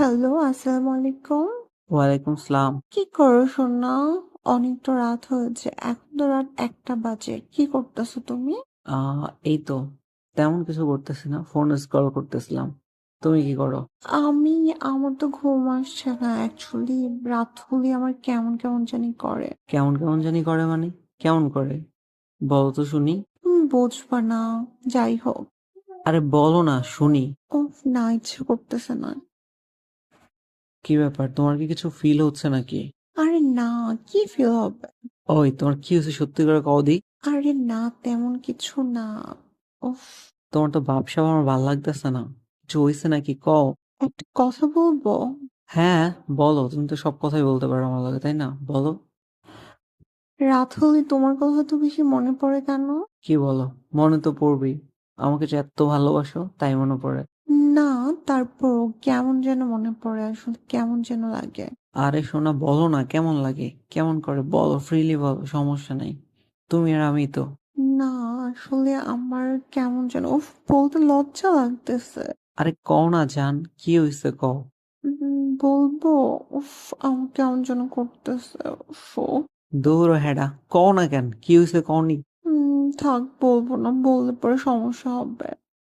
Hello, আসসালামু আলাইকুম। ওয়ালাইকুম সালাম। কি করো সোনা? অনেক তো রাত হয়েছে। এখন তো রাত 1টা বাজে। কি করতেছো তুমি? এই তো তেমন কিছু করতেছি না, ফোন স্ক্রল করতেছিলাম। তুমি কি করো? আমি আমার তো ঘুম আসছে না অ্যাকচুয়ালি। রাত হলে আমার কেমন কেমন জানি করে। কেমন কেমন জানি করে মানে? কেমন করে বলো তো শুনি। তুমি বুঝবা না। যাই হোক। আরে বলো না শুনি। উফ না, ইচ্ছে করতেছে না। কি ব্যাপার, তোমার কি কিছু ফিল হচ্ছে নাকি? আরে না, কি ফিল হবে? ওই তোমার কি হয়েছে সত্যি করে কও দি। আরে না, তেমন কিছু না। উফ। তোমার তো ভাবসাব আমার ভাল লাগতেছে না। কিছু হয়েছে নাকি কও? একটা কথা বলবো? হ্যাঁ বলো, তুমি তো সব কথাই বলতে পারো আমার লাগে, তাই না? বলো। রাত হলে তোমার কথা তো বেশি মনে পড়ে কেন? কি বলো? মনে তো পড়বেই। আমাকে যে এত ভালোবাসো তাই মনে পড়ে। না, তারপরও কেমন যেন মনে পড়ে, আসলে কেমন যেন লাগে। আরে সোনা বলো না কেমন লাগে, কেমন করে বলো, ফ্রিলি বলো, সমস্যা নেই। তুমি আর আমি তো। না, আসলে আমার কেমন যেন বলতে লজ্জা লাগতেছে। আরে কও না জান, কি হইছে কও। বলবো? উফ, আমার কেমন যেন করতেছে। উফ। দূর হেডা, কও না কেন, কি হইছে কওনি? থাক, বলবো না, বললে পরে সমস্যা হবে।